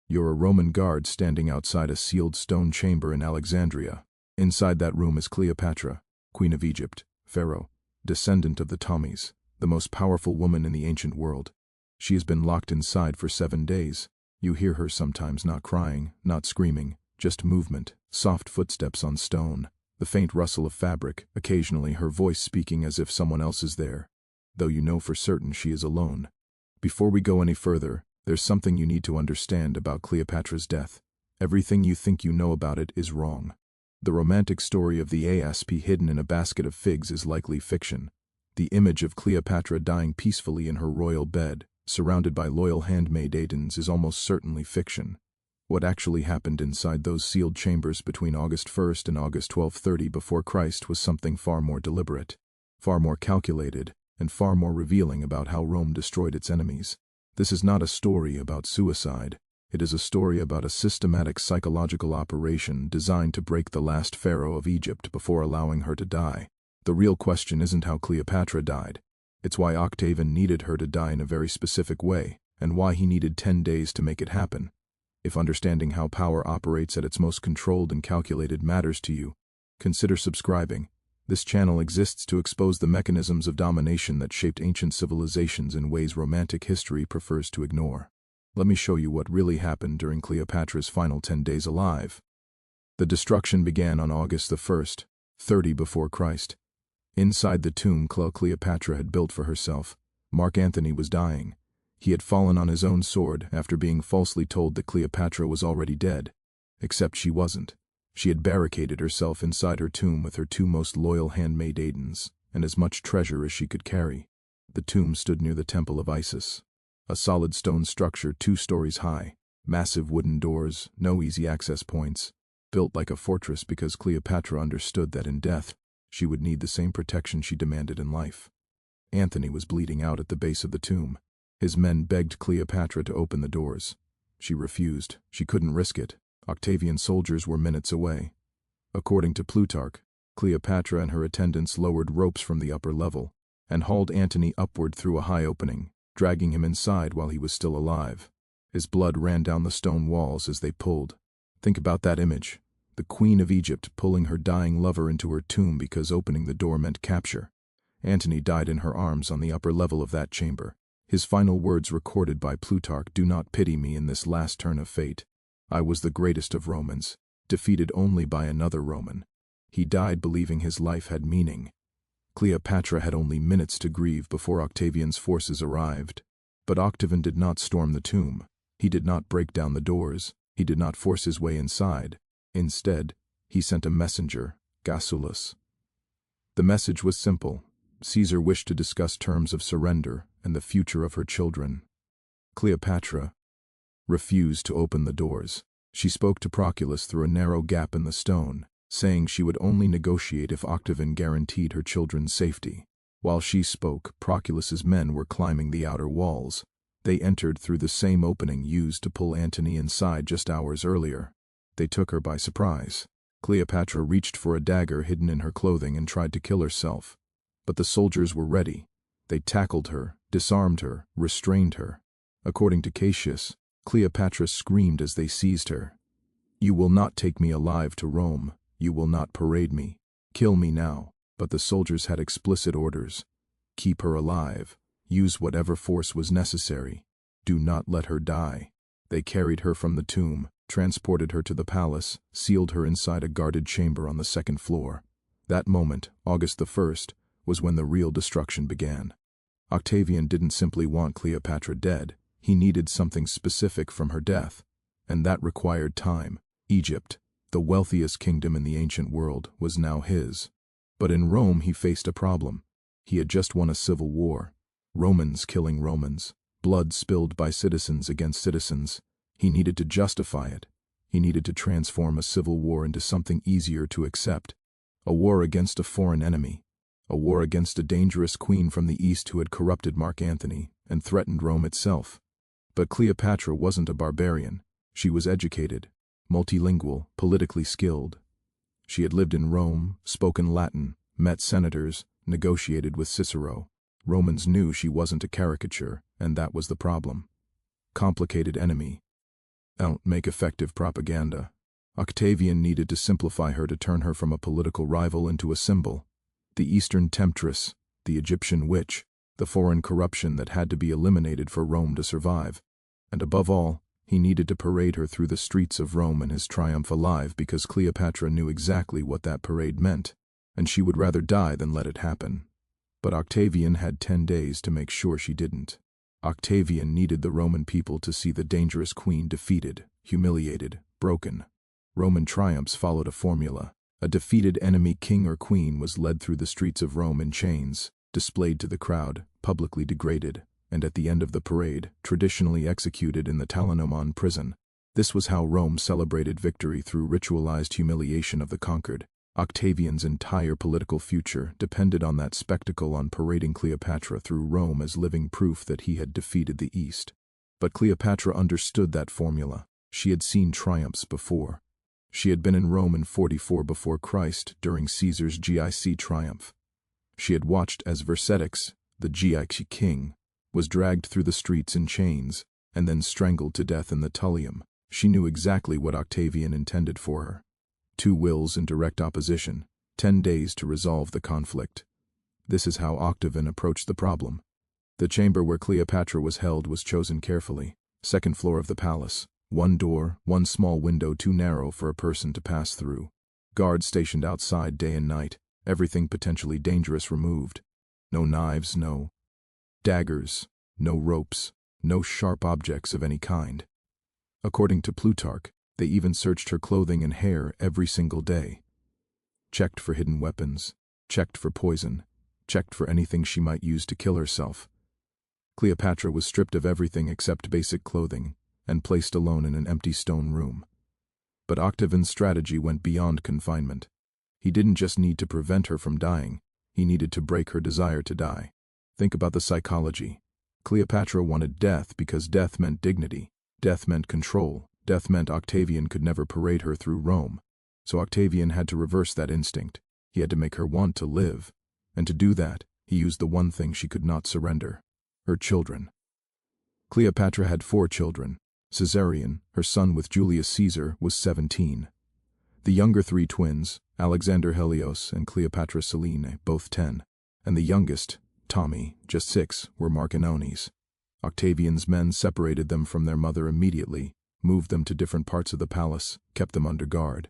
You're a Roman guard standing outside a sealed stone chamber in Alexandria. Inside that room is Cleopatra, Queen of Egypt, Pharaoh, descendant of the Ptolemies, the most powerful woman in the ancient world. She has been locked inside for 7 days. You hear her sometimes, not crying, not screaming, just movement, soft footsteps on stone, the faint rustle of fabric, occasionally her voice speaking as if someone else is there, though you know for certain she is alone. Before we go any further, there's something you need to understand about Cleopatra's death. Everything you think you know about it is wrong. The romantic story of the asp hidden in a basket of figs is likely fiction. The image of Cleopatra dying peacefully in her royal bed, surrounded by loyal handmaidens, is almost certainly fiction. What actually happened inside those sealed chambers between August 1st and August 1230 before Christ was something far more deliberate, far more calculated, and far more revealing about how Rome destroyed its enemies. This is not a story about suicide. It is a story about a systematic psychological operation designed to break the last pharaoh of Egypt before allowing her to die. The real question isn't how Cleopatra died. It's why Octavian needed her to die in a very specific way, and why he needed 10 days to make it happen. If understanding how power operates at its most controlled and calculated matters to you, consider subscribing. This channel exists to expose the mechanisms of domination that shaped ancient civilizations in ways romantic history prefers to ignore. Let me show you what really happened during Cleopatra's final 10 days alive. The destruction began on August the 1st, 30 before Christ. Inside the tomb Cleopatra had built for herself, Mark Antony was dying. He had fallen on his own sword after being falsely told that Cleopatra was already dead. Except she wasn't. She had barricaded herself inside her tomb with her 2 most loyal handmaidens, and as much treasure as she could carry. The tomb stood near the Temple of Isis, a solid stone structure 2 stories high, massive wooden doors, no easy access points, built like a fortress because Cleopatra understood that in death, she would need the same protection she demanded in life. Antony was bleeding out at the base of the tomb. His men begged Cleopatra to open the doors. She refused. She couldn't risk it. Octavian soldiers were minutes away. According to Plutarch, Cleopatra and her attendants lowered ropes from the upper level and hauled Antony upward through a high opening, dragging him inside while he was still alive. His blood ran down the stone walls as they pulled. Think about that image. The Queen of Egypt pulling her dying lover into her tomb because opening the door meant capture. Antony died in her arms on the upper level of that chamber. His final words recorded by Plutarch: "Do not pity me in this last turn of fate. I was the greatest of Romans, defeated only by another Roman." He died believing his life had meaning. Cleopatra had only minutes to grieve before Octavian's forces arrived. But Octavian did not storm the tomb. He did not break down the doors. He did not force his way inside. Instead, he sent a messenger, Gasulas. The message was simple. Caesar wished to discuss terms of surrender and the future of her children. Cleopatra refused to open the doors. She spoke to Proculus through a narrow gap in the stone, saying she would only negotiate if Octavian guaranteed her children's safety. While she spoke, Proculus's men were climbing the outer walls. They entered through the same opening used to pull Antony inside just hours earlier. They took her by surprise. Cleopatra reached for a dagger hidden in her clothing and tried to kill herself. But the soldiers were ready. They tackled her, disarmed her, restrained her. According to Cassius, Cleopatra screamed as they seized her. "You will not take me alive to Rome. You will not parade me. Kill me now." But the soldiers had explicit orders. Keep her alive. Use whatever force was necessary. Do not let her die. They carried her from the tomb, transported her to the palace, sealed her inside a guarded chamber on the 2nd floor. That moment, August the 1st, was when the real destruction began. Octavian didn't simply want Cleopatra dead. He needed something specific from her death, and that required time. Egypt, the wealthiest kingdom in the ancient world, was now his. But in Rome he faced a problem. He had just won a civil war. Romans killing Romans. Blood spilled by citizens against citizens. He needed to justify it. He needed to transform a civil war into something easier to accept. A war against a foreign enemy. A war against a dangerous queen from the east who had corrupted Mark Antony and threatened Rome itself. But Cleopatra wasn't a barbarian. She was educated, multilingual, politically skilled. She had lived in Rome, spoken Latin, met senators, negotiated with Cicero. Romans knew she wasn't a caricature, and that was the problem. Complicated enemy. Don't make effective propaganda. Octavian needed to simplify her to turn her from a political rival into a symbol. The Eastern temptress, the Egyptian witch, the foreign corruption that had to be eliminated for Rome to survive. And above all, he needed to parade her through the streets of Rome in his triumph alive because Cleopatra knew exactly what that parade meant, and she would rather die than let it happen. But Octavian had 10 days to make sure she didn't. Octavian needed the Roman people to see the dangerous queen defeated, humiliated, broken. Roman triumphs followed a formula. A defeated enemy king or queen was led through the streets of Rome in chains, displayed to the crowd, publicly degraded, and at the end of the parade, traditionally executed in the Talanoman prison. This was how Rome celebrated victory through ritualized humiliation of the conquered. Octavian's entire political future depended on that spectacle, on parading Cleopatra through Rome as living proof that he had defeated the East. But Cleopatra understood that formula. She had seen triumphs before. She had been in Rome in 44 before Christ during Caesar's GIC triumph. She had watched as Vercingetorix, the GIC king, was dragged through the streets in chains and then strangled to death in the Tullium. She knew exactly what Octavian intended for her. 2 wills in direct opposition, 10 days to resolve the conflict. This is how Octavian approached the problem. The chamber where Cleopatra was held was chosen carefully. 2nd floor of the palace. 1 door, 1 small window too narrow for a person to pass through. Guards stationed outside day and night, everything potentially dangerous removed. No knives, no daggers, no ropes, no sharp objects of any kind. According to Plutarch, they even searched her clothing and hair every single day. Checked for hidden weapons, checked for poison, checked for anything she might use to kill herself. Cleopatra was stripped of everything except basic clothing, and placed alone in an empty stone room. But Octavian's strategy went beyond confinement. He didn't just need to prevent her from dying, he needed to break her desire to die. Think about the psychology. Cleopatra wanted death because death meant dignity, death meant control, death meant Octavian could never parade her through Rome. So Octavian had to reverse that instinct. He had to make her want to live. And to do that, he used the one thing she could not surrender: her children. Cleopatra had 4 children. Caesarion, her son with Julius Caesar, was 17. The younger 3 twins, Alexander Helios and Cleopatra Selene, both 10, and the youngest, Tommy, just 6, were Marconones. Octavian's men separated them from their mother immediately, moved them to different parts of the palace, kept them under guard.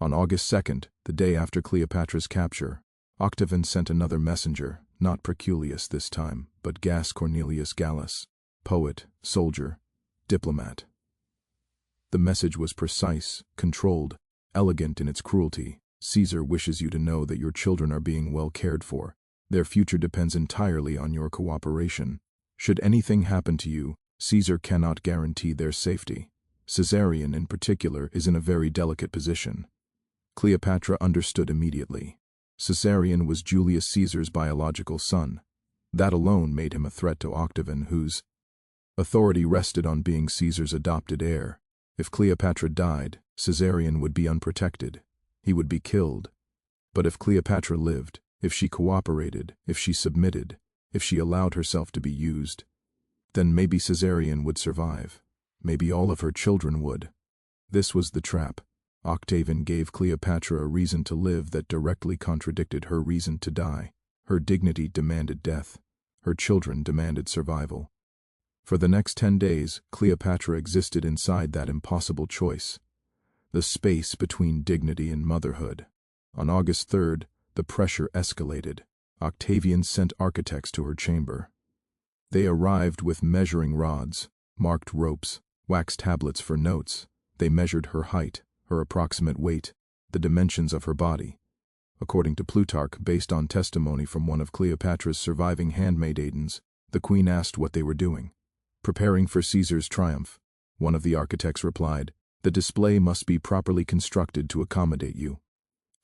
On August 2nd, the day after Cleopatra's capture, Octavian sent another messenger, not Proculius this time, but Gaius Cornelius Gallus, poet, soldier, diplomat. The message was precise, controlled, elegant in its cruelty. Caesar wishes you to know that your children are being well cared for. Their future depends entirely on your cooperation. Should anything happen to you, Caesar cannot guarantee their safety. Caesarion, in particular, is in a very delicate position. Cleopatra understood immediately. Caesarion was Julius Caesar's biological son. That alone made him a threat to Octavian, whose authority rested on being Caesar's adopted heir. If Cleopatra died, Caesarion would be unprotected. He would be killed. But if Cleopatra lived, if she cooperated, if she submitted, if she allowed herself to be used, then maybe Caesarion would survive. Maybe all of her children would. This was the trap. Octavian gave Cleopatra a reason to live that directly contradicted her reason to die. Her dignity demanded death. Her children demanded survival. For the next 10 days, Cleopatra existed inside that impossible choice, the space between dignity and motherhood. On August 3rd, the pressure escalated. Octavian sent architects to her chamber. They arrived with measuring rods, marked ropes, wax tablets for notes. They measured her height, her approximate weight, the dimensions of her body. According to Plutarch, based on testimony from one of Cleopatra's surviving handmaidens, the queen asked what they were doing. Preparing for Caesar's triumph. One of the architects replied, "The display must be properly constructed to accommodate you."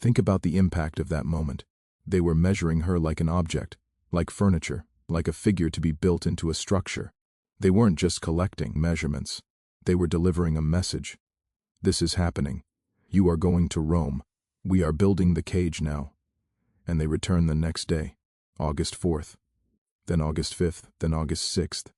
Think about the impact of that moment. They were measuring her like an object, like furniture, like a figure to be built into a structure. They weren't just collecting measurements. They were delivering a message. This is happening. You are going to Rome. We are building the cage now. And they returned the next day, August 4th, then August 5th, then August 6th.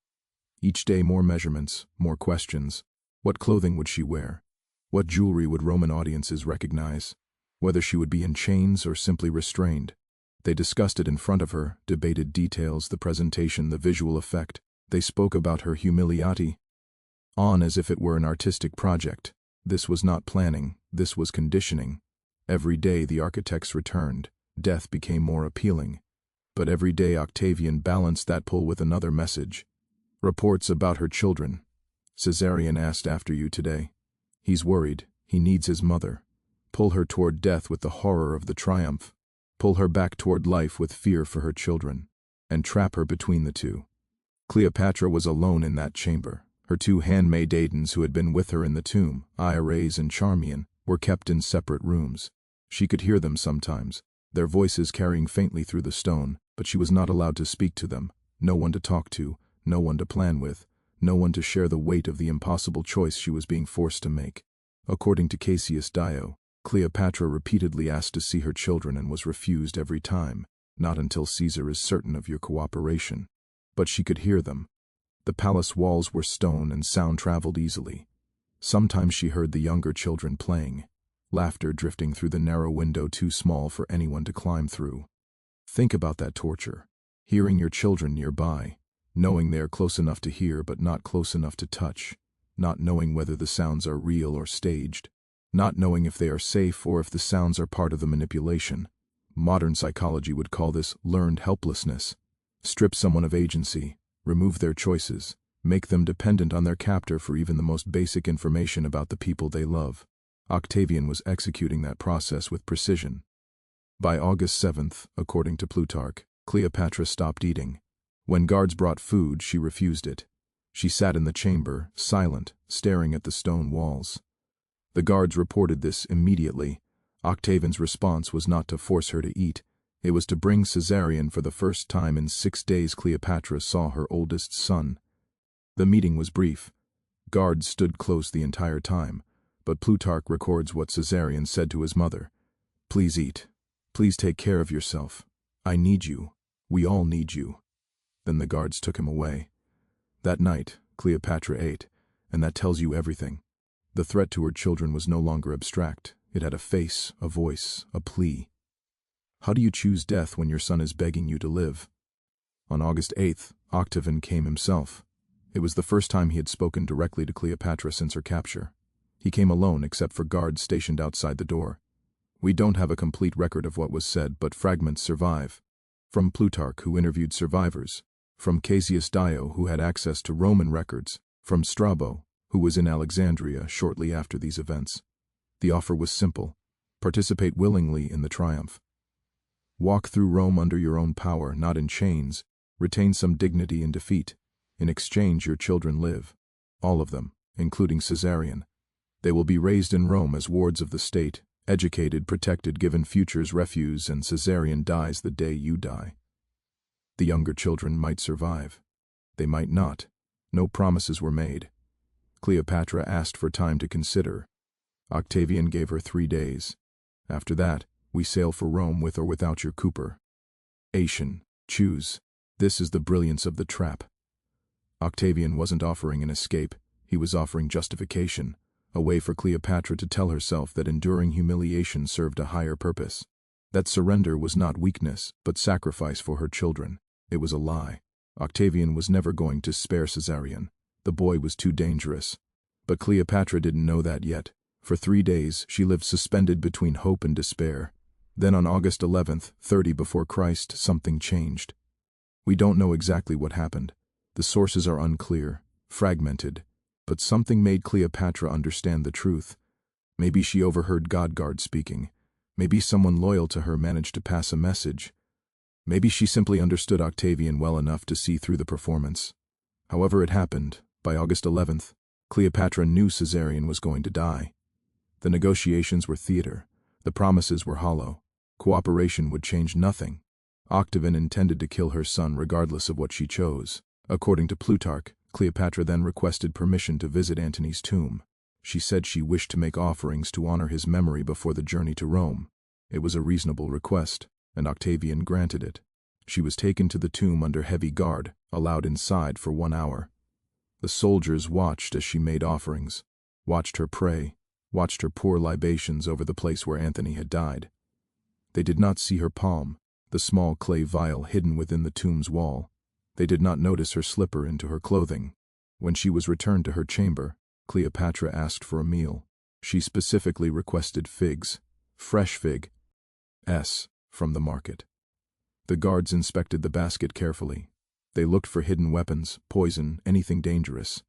Each day more measurements, more questions. What clothing would she wear? What jewelry would Roman audiences recognize? Whether she would be in chains or simply restrained. They discussed it in front of her, debated details, the presentation, the visual effect. They spoke about her humiliati on as if it were an artistic project. This was not planning, this was conditioning. Every day the architects returned. Death became more appealing. But every day Octavian balanced that pull with another message. Reports about her children. Caesarion asked after you today. He's worried, he needs his mother. Pull her toward death with the horror of the triumph. Pull her back toward life with fear for her children. And trap her between the two. Cleopatra was alone in that chamber. Her two handmaid maidens who had been with her in the tomb, Iarès and Charmian, were kept in separate rooms. She could hear them sometimes, their voices carrying faintly through the stone, but she was not allowed to speak to them, no one to talk to, no one to plan with, no one to share the weight of the impossible choice she was being forced to make. According to Cassius Dio, Cleopatra repeatedly asked to see her children and was refused every time, not until Caesar is certain of your cooperation. But she could hear them. The palace walls were stone and sound traveled easily. Sometimes she heard the younger children playing, laughter drifting through the narrow window too small for anyone to climb through. Think about that torture, hearing your children nearby, knowing they are close enough to hear but not close enough to touch, not knowing whether the sounds are real or staged, not knowing if they are safe or if the sounds are part of the manipulation. Modern psychology would call this learned helplessness. Strip someone of agency, remove their choices, make them dependent on their captor for even the most basic information about the people they love. Octavian was executing that process with precision. By August 7th, according to Plutarch, Cleopatra stopped eating. When guards brought food, she refused it. She sat in the chamber, silent, staring at the stone walls. The guards reported this immediately. Octavian's response was not to force her to eat. It was to bring Caesarion. For the first time in 6 days Cleopatra saw her oldest son. The meeting was brief. Guards stood close the entire time, but Plutarch records what Caesarion said to his mother. "Please eat. Please take care of yourself. I need you. We all need you." Then the guards took him away. That night, Cleopatra ate, and that tells you everything. The threat to her children was no longer abstract. It had a face, a voice, a plea. How do you choose death when your son is begging you to live? On August 8th, Octavian came himself. It was the first time he had spoken directly to Cleopatra since her capture. He came alone except for guards stationed outside the door. We don't have a complete record of what was said, but fragments survive. From Plutarch, who interviewed survivors. From Cassius Dio, who had access to Roman records. From Strabo, who was in Alexandria shortly after these events. The offer was simple. Participate willingly in the triumph. Walk through Rome under your own power, not in chains. Retain some dignity in defeat. In exchange, your children live. All of them, including Caesarion. They will be raised in Rome as wards of the state, educated, protected, given futures refuse, and Caesarion dies the day you die. The younger children might survive. They might not. No promises were made. Cleopatra asked for time to consider. Octavian gave her 3 days. After that, we sail for Rome with or without your Cooper. Asian, choose. This is the brilliance of the trap. Octavian wasn't offering an escape. He was offering justification, a way for Cleopatra to tell herself that enduring humiliation served a higher purpose. That surrender was not weakness, but sacrifice for her children. It was a lie. Octavian was never going to spare Caesarion. The boy was too dangerous. But Cleopatra didn't know that yet. For 3 days, she lived suspended between hope and despair. Then on August 11th, 30 before Christ, something changed. We don't know exactly what happened. The sources are unclear, fragmented, but something made Cleopatra understand the truth. Maybe she overheard God speaking. Maybe someone loyal to her managed to pass a message. Maybe she simply understood Octavian well enough to see through the performance. However it happened, by August 11th, Cleopatra knew Caesarion was going to die. The negotiations were theater. The promises were hollow. Cooperation would change nothing. Octavian intended to kill her son regardless of what she chose. According to Plutarch, Cleopatra then requested permission to visit Antony's tomb. She said she wished to make offerings to honor his memory before the journey to Rome. It was a reasonable request, and Octavian granted it. She was taken to the tomb under heavy guard, allowed inside for 1 hour. The soldiers watched as she made offerings. watched her pray, watched her pour libations over the place where Anthony had died. They did not see her palm, the small clay vial hidden within the tomb's wall. They did not notice her slipper into her clothing. When she was returned to her chamber, Cleopatra asked for a meal. She specifically requested figs, fresh fig, from the market. The guards inspected the basket carefully. They looked for hidden weapons, poison, anything dangerous.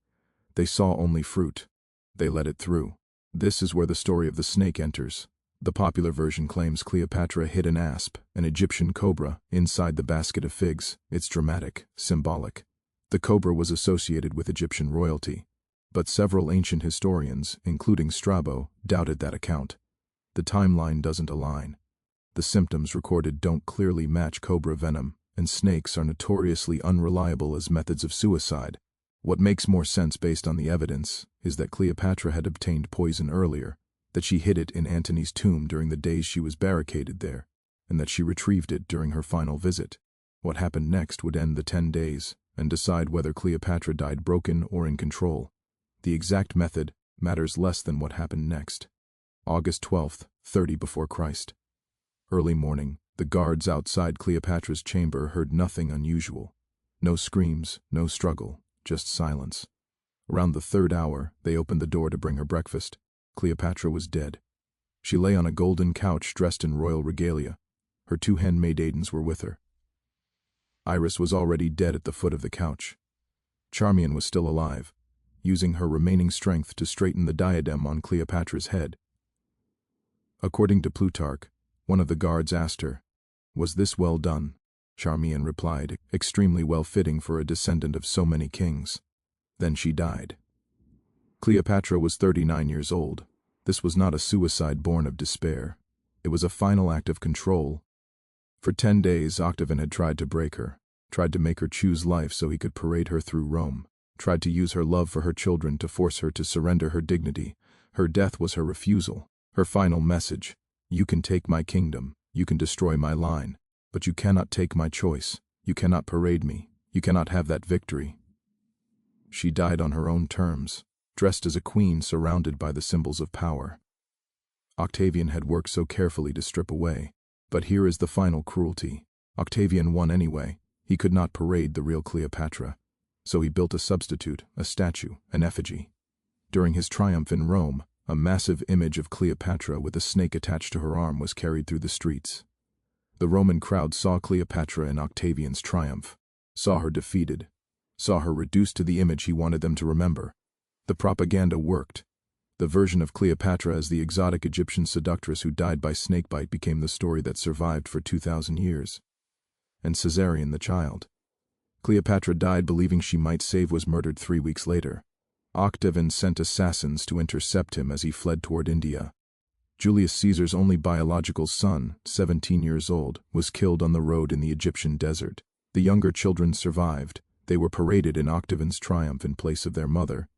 They saw only fruit. They let it through. This is where the story of the snake enters. The popular version claims Cleopatra hid an asp, an Egyptian cobra, inside the basket of figs. It's dramatic, symbolic. The cobra was associated with Egyptian royalty, but several ancient historians, including Strabo, doubted that account. The timeline doesn't align. The symptoms recorded don't clearly match cobra venom, and snakes are notoriously unreliable as methods of suicide. What makes more sense based on the evidence is that Cleopatra had obtained poison earlier, that she hid it in Antony's tomb during the days she was barricaded there, and that she retrieved it during her final visit. What happened next would end the 10 days and decide whether Cleopatra died broken or in control. The exact method matters less than what happened next. August 12th, 30 before Christ. Early morning, the guards outside Cleopatra's chamber heard nothing unusual. No screams, no struggle, just silence. Around the 3rd hour, they opened the door to bring her breakfast. Cleopatra was dead. She lay on a golden couch dressed in royal regalia. Her 2 handmaidens were with her. Iris was already dead at the foot of the couch. Charmian was still alive, using her remaining strength to straighten the diadem on Cleopatra's head. According to Plutarch, one of the guards asked her, "Was this well done?" Charmian replied, "Extremely well fitting for a descendant of so many kings." Then she died. Cleopatra was 39 years old. This was not a suicide born of despair. It was a final act of control. For 10 days, Octavian had tried to break her, tried to make her choose life so he could parade her through Rome, tried to use her love for her children to force her to surrender her dignity. Her death was her refusal, her final message. You can take my kingdom, you can destroy my line, but you cannot take my choice, you cannot parade me, you cannot have that victory. She died on her own terms, dressed as a queen surrounded by the symbols of power. Octavian had worked so carefully to strip away, but here is the final cruelty. Octavian won anyway. He could not parade the real Cleopatra, so he built a substitute, a statue, an effigy. During his triumph in Rome, a massive image of Cleopatra with a snake attached to her arm was carried through the streets. The Roman crowd saw Cleopatra in Octavian's triumph, saw her defeated, saw her reduced to the image he wanted them to remember. The propaganda worked. The version of Cleopatra as the exotic Egyptian seductress who died by snakebite became the story that survived for 2,000 years. And Caesarion, the child. Cleopatra died believing she might save, was murdered 3 weeks later. Octavian sent assassins to intercept him as he fled toward India. Julius Caesar's only biological son, 17 years old, was killed on the road in the Egyptian desert. The younger children survived. They were paraded in Octavian's triumph in place of their mother.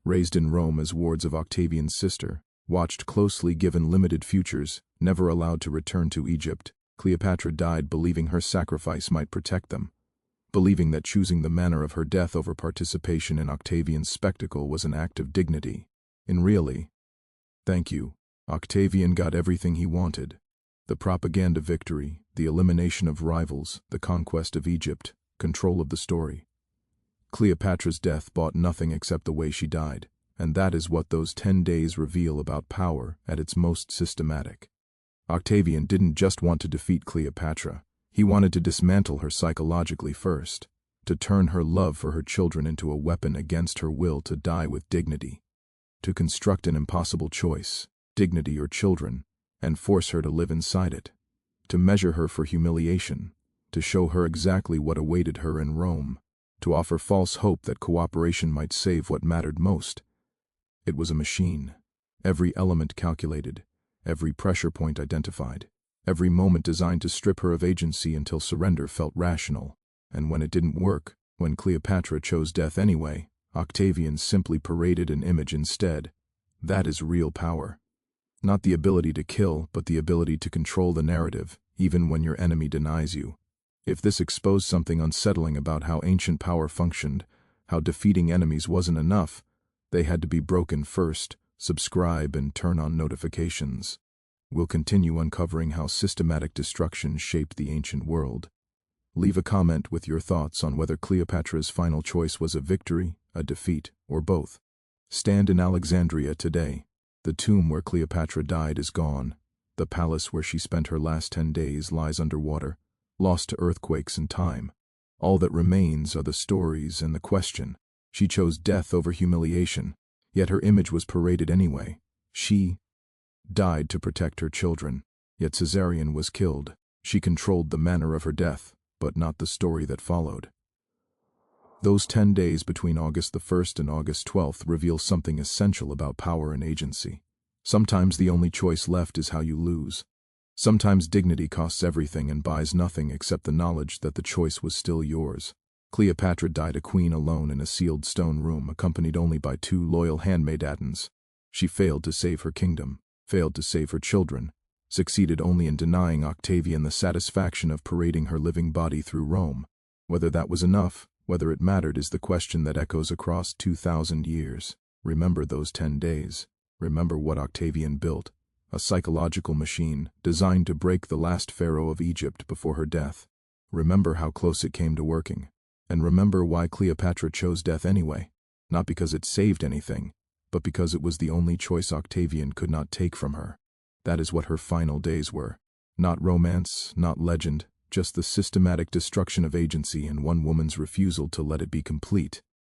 Raised in Rome as wards of Octavian's sister, watched closely given limited futures, never allowed to return to Egypt, Cleopatra died believing her sacrifice might protect them, believing that choosing the manner of her death over participation in Octavian's spectacle was an act of dignity. In really, thank you, Octavian got everything he wanted. The propaganda victory, the elimination of rivals, the conquest of Egypt, control of the story. Cleopatra's death bought nothing except the way she died, and that is what those 10 days reveal about power at its most systematic. Octavian didn't just want to defeat Cleopatra. He wanted to dismantle her psychologically first, to turn her love for her children into a weapon against her will to die with dignity, to construct an impossible choice, dignity or children, and force her to live inside it, to measure her for humiliation, to show her exactly what awaited her in Rome, to offer false hope that cooperation might save what mattered most. It was a machine, every element calculated, every pressure point identified, every moment designed to strip her of agency until surrender felt rational. And when it didn't work, when Cleopatra chose death anyway, Octavian simply paraded an image instead. That is real power. Not the ability to kill, but the ability to control the narrative, even when your enemy denies you. If this exposed something unsettling about how ancient power functioned, how defeating enemies wasn't enough, they had to be broken first, subscribe, and turn on notifications. We'll continue uncovering how systematic destruction shaped the ancient world. Leave a comment with your thoughts on whether Cleopatra's final choice was a victory, a defeat, or both. Stand in Alexandria today. The tomb where Cleopatra died is gone. The palace where she spent her last 10 days lies underwater, lost to earthquakes and time. All that remains are the stories and the question. She chose death over humiliation, yet her image was paraded anyway. She died to protect her children, yet Caesarion was killed. She controlled the manner of her death, but not the story that followed. Those 10 days between August the 1st and August 12th reveal something essential about power and agency. Sometimes the only choice left is how you lose. Sometimes dignity costs everything and buys nothing except the knowledge that the choice was still yours. Cleopatra died a queen alone in a sealed stone room, accompanied only by 2 loyal handmaidens. She failed to save her kingdom, failed to save her children, succeeded only in denying Octavian the satisfaction of parading her living body through Rome. Whether that was enough, whether it mattered, is the question that echoes across 2,000 years. Remember those 10 days. Remember what Octavian built, a psychological machine designed to break the last pharaoh of Egypt before her death. Remember how close it came to working. And remember why Cleopatra chose death anyway, not because it saved anything, but because it was the only choice Octavian could not take from her. That is what her final days were. Not romance, not legend, just the systematic destruction of agency and one woman's refusal to let it be complete.